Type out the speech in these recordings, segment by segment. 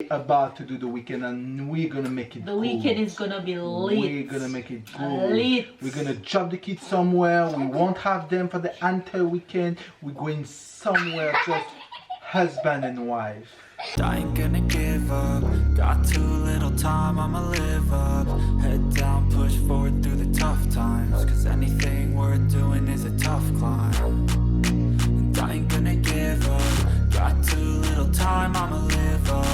about to do the weekend, and we're gonna make it the weekend is gonna be lit. We're gonna make it good. Lit. We're gonna drop the kids somewhere. We won't have them for the entire weekend. We're going somewhere just husband and wife. I ain't gonna give up. Got too little time, I'ma live up. Head down, push forward through the tough times. Cause anything worth doing is a tough climb. And I ain't gonna give up. Got too little time, I'ma live up.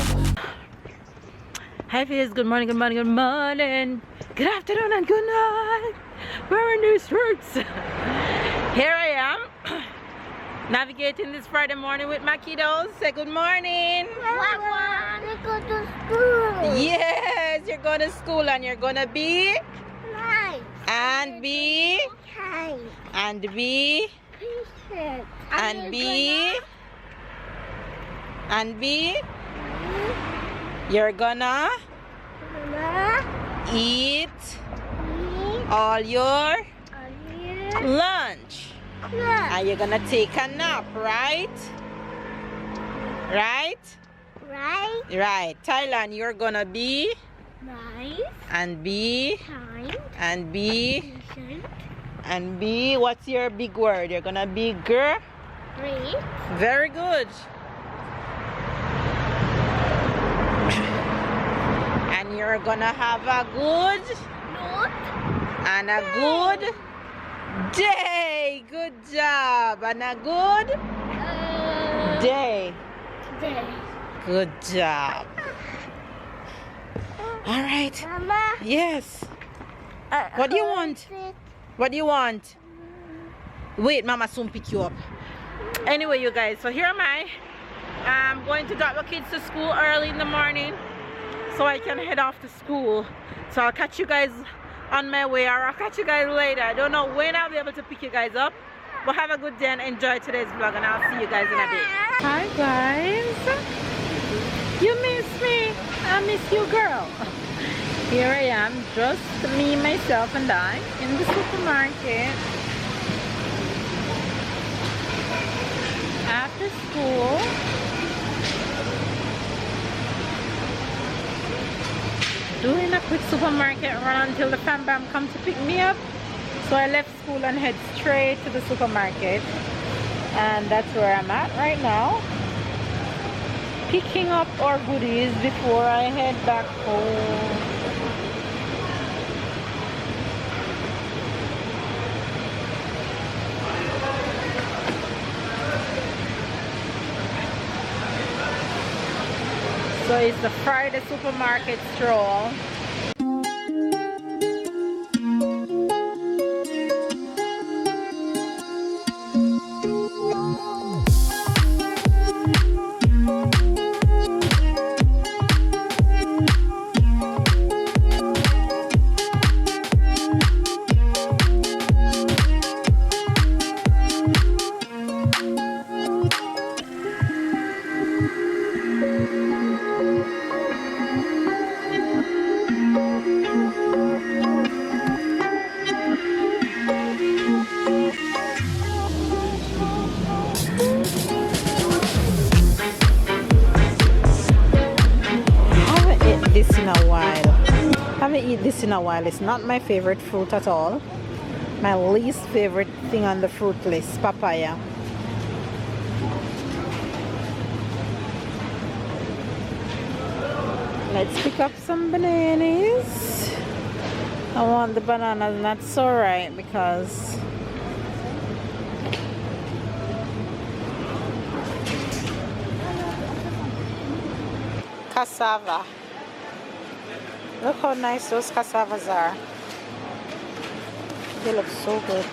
Hi Fizz, good morning, good morning, good morning. Good afternoon and good night. Wearing new shirts. Here I am. Navigating this Friday morning with my kiddos. Say good morning. I go to school. Yes, you're going to school and you're gonna be Nice. and be Hi. and be Patient. and be and be. You're gonna eat all your lunch. And you're gonna take a nap, right? Right? Right. Right. Thailand, you're gonna be Nice. and be Kind. and be Patient. and be. What's your big word? You're gonna be girl. Great. Very good. And you're gonna have a good Note. and a good day. Good job. And a good day. Day. Good job. All right. Mama. Yes. What do you want? What do you want? Wait, Mama soon pick you up. Anyway, you guys, so here am I. I'm going to drop the kids to school early in the morning so I can head off to school. So I'll catch you guys on my way, or I'll catch you guys later. I don't know when I'll be able to pick you guys up, but have a good day and enjoy today's vlog, and I'll see you guys in a bit. Hi guys, you miss me. I miss you, girl. Here I am, just me, myself and I in the supermarket after school. Doing a quick supermarket run until the fam bam come to pick me up. So I left school and head straight to the supermarket, and that's where I'm at right now, picking up our goodies before I head back home. So it's the Friday supermarket stroll. This in a while. It's not my favorite fruit at all. My least favorite thing on the fruit list, papaya. Let's pick up some bananas. I want the bananas, and that's alright because cassava. Look how nice those cassavas are. They look so good.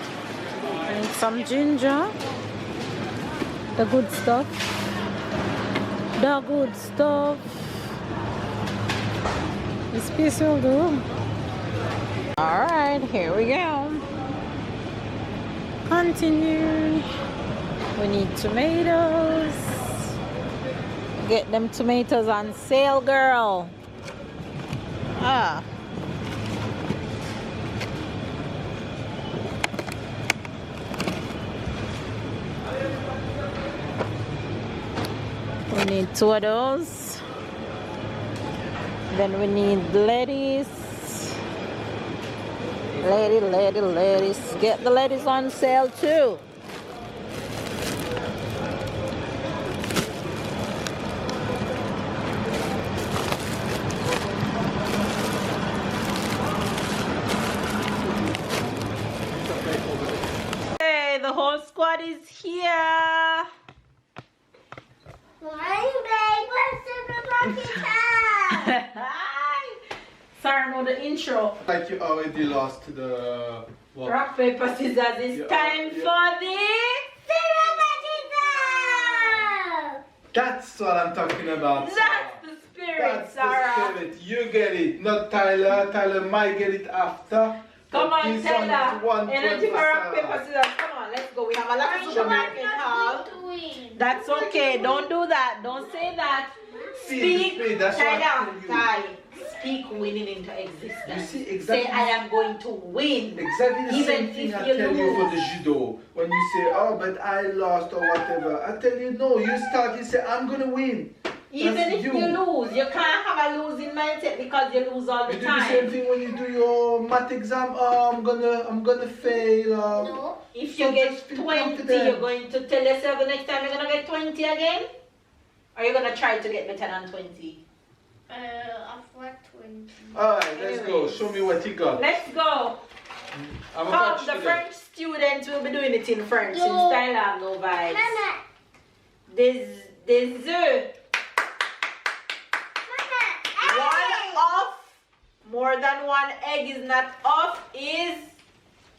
And some ginger. The good stuff. The good stuff. This piece will do. Alright, here we go. Continue. We need tomatoes. Get them tomatoes on sale, girl. Ah. We need 2 of those. Then we need lettuce. Lettuce. Get the lettuce on sale too. Hey, the whole squad is here. Sarah, know the intro. Like you already lost the what? Rock, paper, scissors. It's time for the That's what I'm talking about. That's the spirit, That's Sarah. the spirit. You get it, not Tyler. Tyler might get it after. Come on, This one is Taylor. one Energy point for for rock, Sarah. paper, scissors. Come on, let's go. We have a lot of supermarket haul. That's okay. Don't do that. Don't say that. Speak, That's what I Tyler. tell you. Ty, speak winning into existence. You see, exactly. Say, I am going to win. Exactly the Even same thing if I you tell you lose. for the judo. When you say, oh, but I lost or whatever. I tell you, no, you start, you say, I'm going to win. Even That's if you lose, you can't have a losing mindset because you lose all the You do the same time. thing when you do your math exam. Oh, I'm gonna fail. No. If So you get just feel 20, confident. you're going to tell yourself the next time you're going to get 20 again? Or you're going to try to get better than 20? I've got 20. Alright, let's go. Anyways. Show me what you got. Let's go. I'm Come, about the to French students will be doing it in French No. since Tyler have no vibes. Mama. Des œufs. One off, more than one egg is not off, is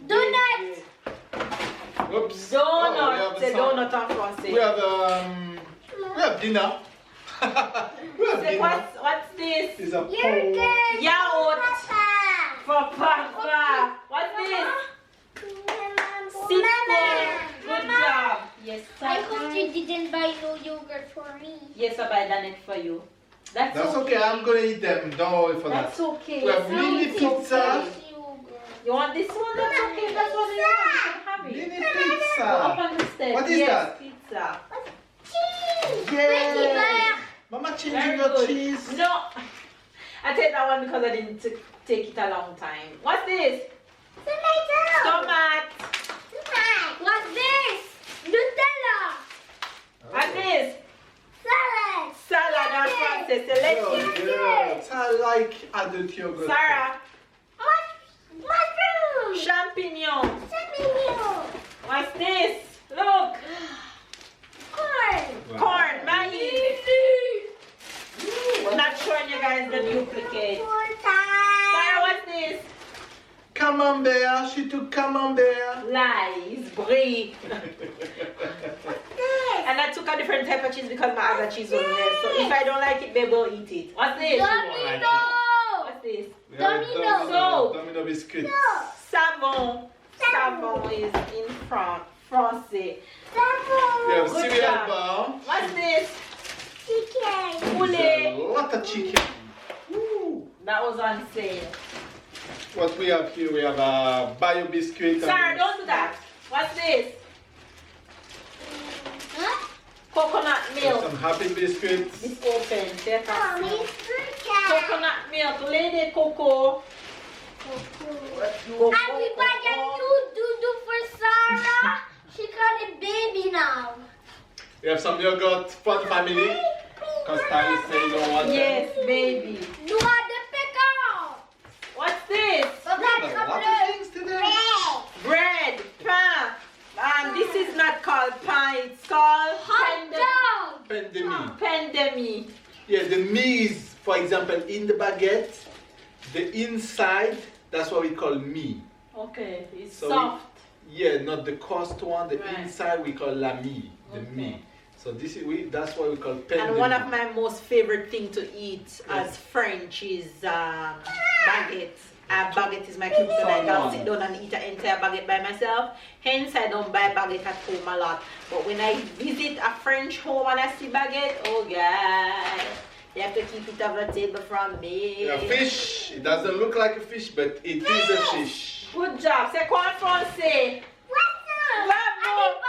Donut. Oops. donut. C'est donut en français. We have dinner. We have Say, dinner. what's this? It's a You're pole. good. Yaourt Papa. for Papa. What's this? Sipple. Good job. Yes, I hope you didn't buy no yogurt for me. Yes, I buy done it for you. That's okay. I'm gonna eat them. Don't worry for That's that. okay. We have mini It's pizza. okay. You want this one? That's okay. That's what you want. You can have it. Mini Go up pizza. on the stairs. What is yes, that? Pizza. Cheese. Yeah. Mama changing Very your good. cheese. No, I take that one because I didn't take it a long time. What's this? Tomato. What's this? Nutella. What's this? Salad. Salad en français. C'est lettuce. Yes, I like adult yogurt. Sarah. Mushroom. Champignon. Champignon. What's this? Look. Corn. Corn. Maïs. Not showing you guys the duplicate. Sarah, what's this? Camembert. She took camembert. Lies. Brie. And I took a different type of cheese because my other cheese wasn't there. So if I don't like it, baby, will eat it. What's this? Domino. What's this? We have Domino. So- Domino biscuits. Savon. Savon is in français. We have Good cereal job. bar. What's this? Chicken. There's a Poulet. lot of chicken. Woo. That was on sale. What we have here, we have a bio biscuit. Sarah, don't do that. What's this? Huh? Coconut milk. Some happy biscuits. It's open. There can Mommy, see. fruit. Coconut milk. Lady Coco. Everybody do for Sarah. She got a baby now. We have some yogurt for the family. Because Tyler said you don't want Yes, baby. You are the pickle. What's this? them. A lot of things today. Bread. Pain. This is not called pain. It's called Hot dog. Pandemic. pandemic. Yeah, the meat is, for example, in the baguette, the inside, that's what we call meat. Okay, it's So soft. Yeah, not the cost one. The Right. inside we call la mie, the Okay. meat. So this is that's what we call pandemic. And one of my most favorite thing to eat as French is baguette. Baguette is my kryptonite. I'll sit down and eat an entire baguette by myself. Hence, I don't buy baguette at home a lot. But when I visit a French home and I see baguette, oh God, you have to keep it off the table from me. Yeah, fish. It doesn't look like a fish, but it is a fish. Good job. C'est quoi en français? Bravo,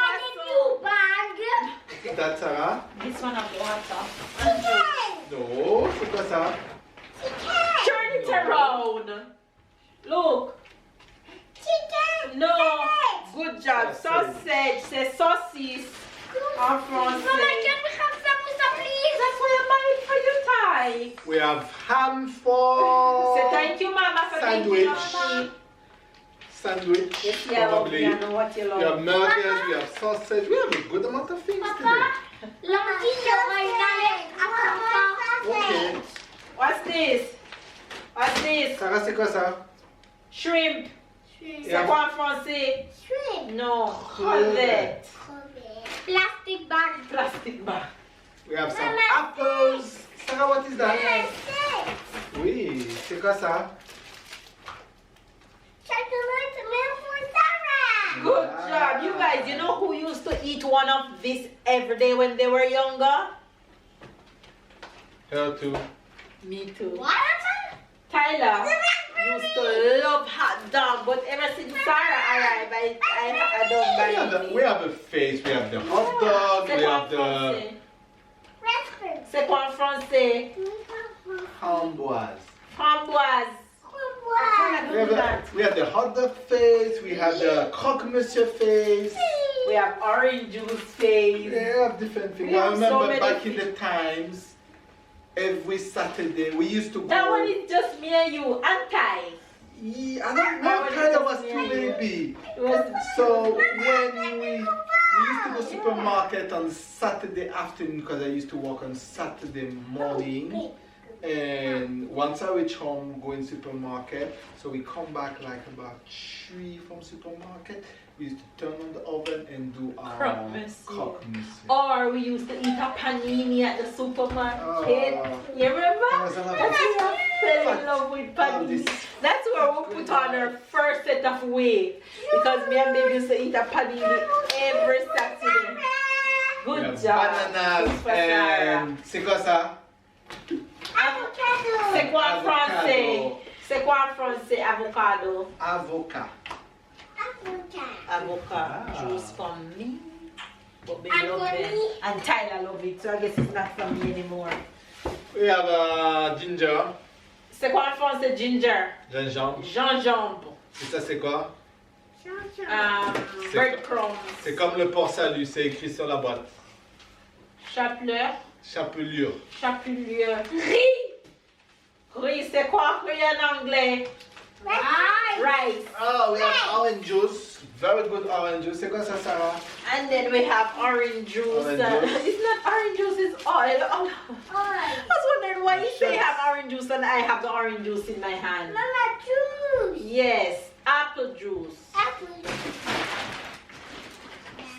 New bag. That's Sarah? This one of water. No, c'est quoi ça? Chicken. around. Look. Chicken. No. Sausage. Good job. Sausage. C'est saucisse. En français. Mama, can we have samosa, please? That's why I buy it for you, Ty. We have ham for Say thank you, Mama, for thinking of me. Sandwich, Yes, yeah, probably. I know what you We have love. burgers, we have sausage. We have a good amount of things today. Lamantino, Okay. What's this? What's this? Sarah, c'est quoi ça? Shrimp. C'est quoi en français? Shrimp. No. Crevette. Plastic bag. Plastic bag. We have some apples. Sarah, what is that? Oui, c'est quoi ça? Chocolate milk for Sarah. Good Wow. job. You guys, you know who used to eat one of this every day when they were younger? Her too. Me too. What? Tyler used to love hot dog, but ever since Sarah arrived, I don't buy it. We have a face, we have the hot dog, we C'est quoi en have the français? Raspberry. C'est quoi en français? framboise. Framboise. We have the hot dog face, we have the croque monsieur face. We have orange juice face. We have different things. We I have so remember many back in the times, every Saturday we used to go. That one is just me and you and Ty. Yeah, I don't know, Tyler was too baby. It was So when we used to go supermarket on Saturday afternoon because I used to work on Saturday morning. And once I reach home, go in supermarket. So we come back like about 3 from supermarket. We used to turn on the oven and do our Croque monsieur. croque monsieur. Or we used to eat a panini at the supermarket. Oh. You remember? That was a lot of That's where I fell in love with panini. That's where we put on our first set of weight. Because me and baby used to eat a panini every Saturday. We Good have job. bananas Super Sarah. and c'est quoi ça? C'est quoi en Avocado. français? C'est quoi en français? Avocado. Avocat. Avocat Ah. juice for me. But baby love it. And Tyler love it. So I guess it's not for me anymore. We have ginger. C'est quoi en français? Ginger. Gingembre. Gingembre. Et ça c'est quoi? C'est- Breadcrumbs. C'est comme le port salut, c'est écrit sur la boîte. Chapelure. Chapelure. Chapelure. Riz. Riz, c'est quoi riz en anglais? Rice. Oh, we have orange juice. Very good orange juice. C'est quoi ça, Sarah? And then we have orange juice. Orange juice. It's not orange juice, it's oil. Oh. I was wondering why you say have orange juice and I have the orange juice in my hand. Mama, juice. Yes, apple juice. Apple.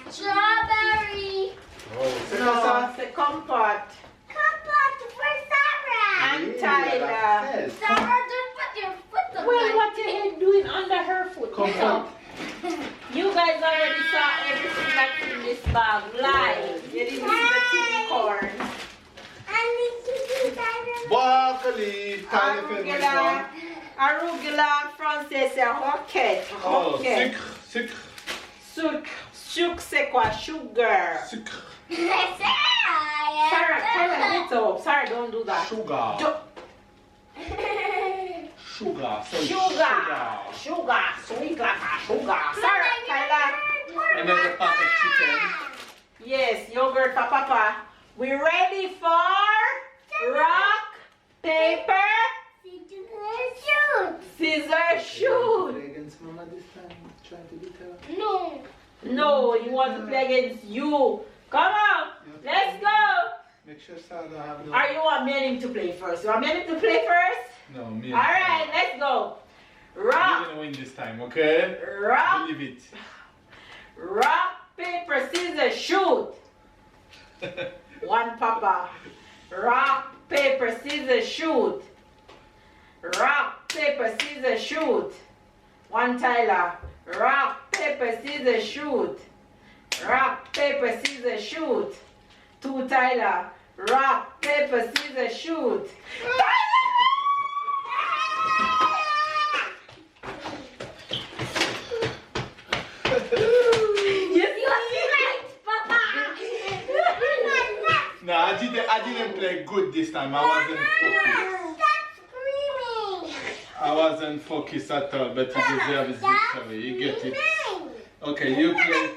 Strawberry. Oh, c'est quoi ça? No, c'est compote. Compote for Sarah. And Oui, Tyler. elle a 16. Sarah, don't put your foot on Well, my what you head doing under her foot? Compote. You guys already saw everything that's in this bag live. You didn't see the chili corn. I need to do that. Broccoli. Tyler favorite one. Arugula en français c'est roquette. Oh, Roquette. sucre. Sucre. Sucre c'est quoi? Sugar. Sucre. Sarah, get up. Sarah, don't do that. Sugar. Sugar. So Sugar. Sweet like a sugar. Sarah, Tyler. And then the pot of chicken. Yes, yogurt for Papa. We ready for rock, paper, scissors, shoot. Play against Mama this time. Trying to beat her. No. No, he wants to play against you. Come on, let's go. Make sure Sarah don't have no. Or you want me and him to play first? You want me and him to play first? No, me. All right, let's go. You're Rock, gonna win this time, okay? rock, Believe rock, paper, scissors, shoot. it. One Papa. Rock, paper, scissors, shoot. Rock, paper, scissors, shoot. One Tyler. Rock, paper, scissors, shoot. Rock, paper, scissors, shoot. Two Tyler. Rock, paper, scissors, shoot. No, I didn't play good this time. I wasn't focused. Stop screaming. wasn't focused at all, but he deserves his victory. You get it. Okay, you play.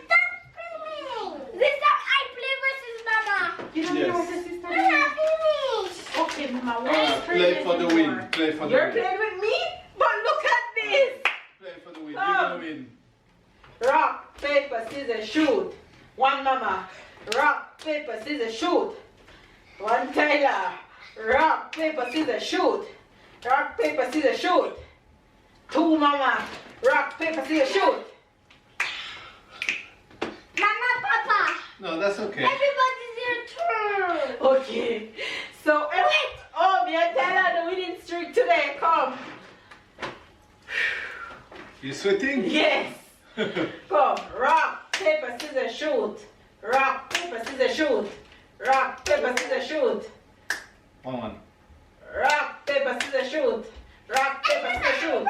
This time I play versus Mama. You don't know what the sister is? Okay, Mama, Play for the win. Play for the You're win. playing with me? But look at this. Play for the win. You're gonna win. Rock, paper, scissors, shoot. One Mama. Rock, paper, scissors, shoot. One Tyler. Rock, paper, scissors, shoot. Rock, paper, scissors, shoot. Two Mama. Rock, paper, scissors, shoot. Mama, Papa. No, that's okay. Everybody's your turn. Okay. So, Wait. oh, me and Tyler the winning streak today. Come. You sweating? Yes. Come. Rock, paper, scissors, shoot. Rock, paper, scissors, shoot. Rock, paper, scissors, shoot. 1-1. Rock, paper, scissors, shoot. Rock, paper, scissors, shoot.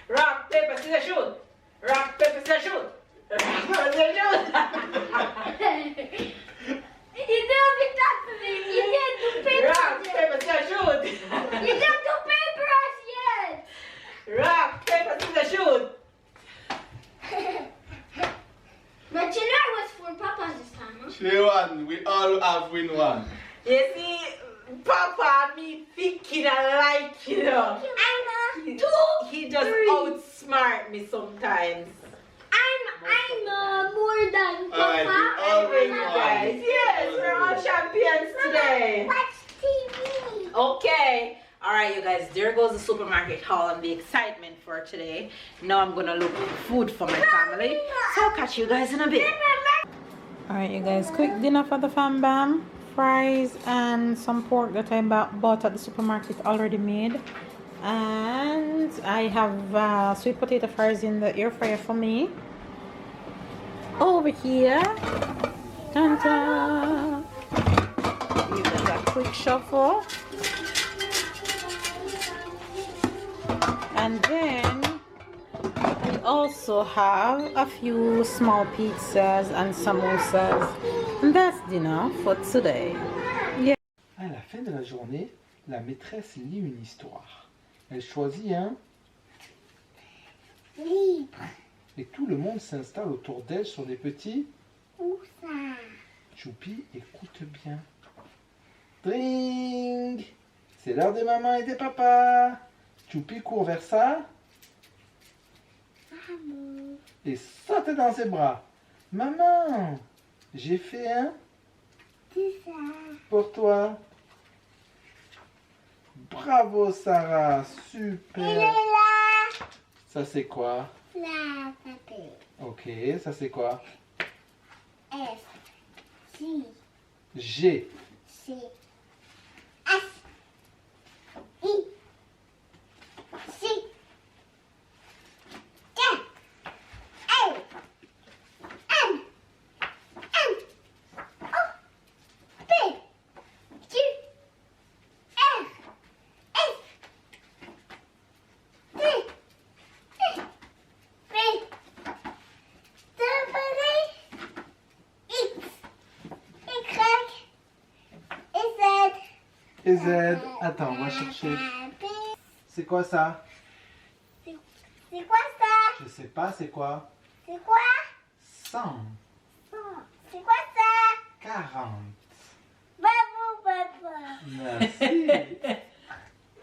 Rock, paper, scissors, shoot. Rock, paper, scissors, shoot. Rock, paper, scissors, shoot. You didn't be that to me. You didn't do paper. Rock, paper, scissors, shoot. You didn't do papers yet. Rock, paper, scissors, shoot. But you know it was for Papa this time, huh? She won. We all have win one. You see, Papa and me thinking alike, you know. He just outsmart me sometimes. I'm more than Alright, Papa. we all win You one. guys, yes, we're all champions today. Watch TV. Okay. Alright, you guys, there goes the supermarket haul and the excitement for today. Now I'm gonna look for food for my family. So I'll catch you guys in a bit. Alright, you guys, quick dinner for the fam bam. Fries and some pork that I bought at the supermarket already made. And I have sweet potato fries in the air fryer for me. Over here. Dun -dun. Give it a quick shuffle. And then we also have a few small pizzas and samosas. And that's dinner for today. Yeah. À la fin de la journée, la maîtresse lit une histoire. Elle choisit un Livre. et tout le monde s'installe autour d'elle sur des petits. Où ça? Choupi, écoute bien. Dring! C'est l'heure des mamans et des papas. Choupi court vers ça Maman. et saute dans ses bras. Maman, j'ai fait un C'est ça. pour toi. Bravo Sarah, Elle est super. là. Ça c'est quoi? Là, papier. Ok, ça c'est quoi? F. C. G. C. S. I. C. T. L. M. N. O. P. Q. R. S. T. U. V. W. X. Y. Z. Et Z. Attends, on va chercher. C'est quoi ça? C'est quoi ça? Je sais pas, c'est quoi? C'est quoi? 100. C'est quoi ça? 40. Bravo, papa. Merci.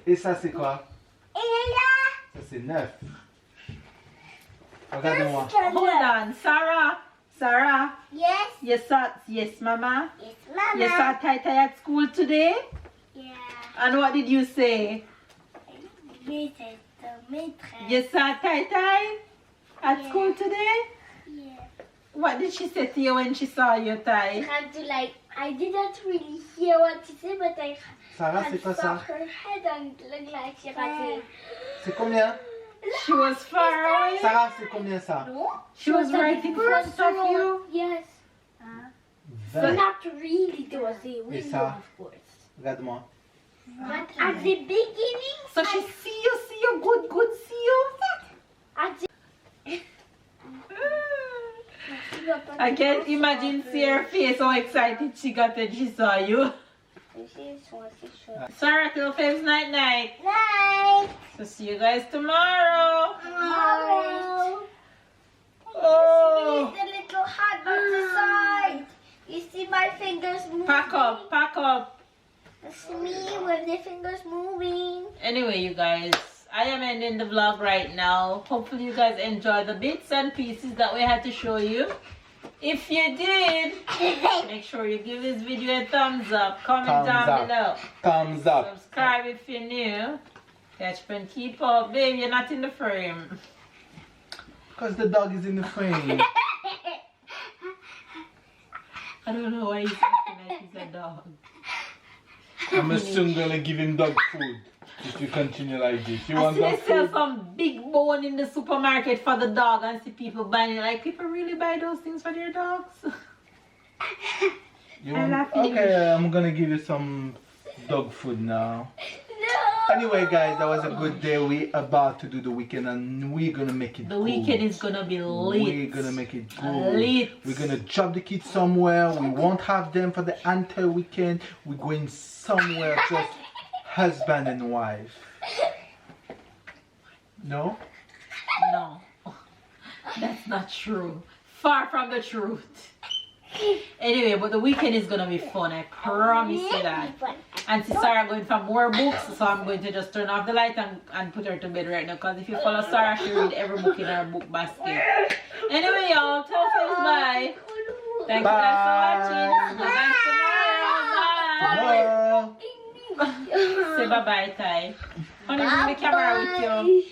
Et ça c'est quoi? Il est là. Ça c'est 9. Regarde-moi. Hold on, Sarah. Sarah, Yes. yes, Mama. Yes, Mama. You saw Tai Tai at school today? Yeah. And what did you say? Maîtresse, maîtresse. You saw Tai Tai at Yeah. school today? Yeah. What did she say to you when she saw you, Tai? Had to I didn't really hear what she said, but I Sarah, had c'est quoi saw ça? her head and looked like she had C'est combien? She was far away. Sarah, c'est combien ça? No? She was right in front of you. Yes. So 20. not really, there was a window, ça? of course. Regarde-moi. But at the beginning, So she see you, good, see you. at the I can't imagine see her face how excited she got when she saw you. Sarah, little faves, night night. Night. So see you guys tomorrow. Tomorrow. Oh. The little hat on the side. You see my fingers moving? Pack up, pack up. That's me with the fingers moving. Anyway, you guys, I am ending the vlog right now. Hopefully you guys enjoy the bits and pieces that we had to show you. If you did, make sure you give this video a thumbs up. Comment down below. Thumbs up. Subscribe if you're new. Catch and keep up. Babe, you're not in the frame. Because the dog is in the frame. I don't know why he's acting like he's a dog. I'm soon gonna give him dog food if you continue like this. You want I dog see they sell food? some big bone in the supermarket for the dog and see people buying it. Like, people really buy those things for their dogs? You I want? love you. Okay, I'm gonna give you some dog food now. Anyway, guys, that was a good day. We about to do the weekend and we're gonna make it The good. weekend is gonna be lit. We're gonna make it good. Lit. We're gonna drop the kids somewhere. We won't have them for the entire weekend. We're going somewhere just husband and wife. No? No. That's not true. Far from the truth. Anyway, but the weekend is gonna be fun. I promise you that. Auntie Sarah going for more books, so I'm going to just turn off the light and put her to bed right now. Because if you follow Sarah, she read every book in her book basket. Anyway, y'all, tell friends bye. Thank you guys for watching. See you guys tomorrow. Bye. Tomorrow. Say bye bye, Ty. Honey, bring the camera with you.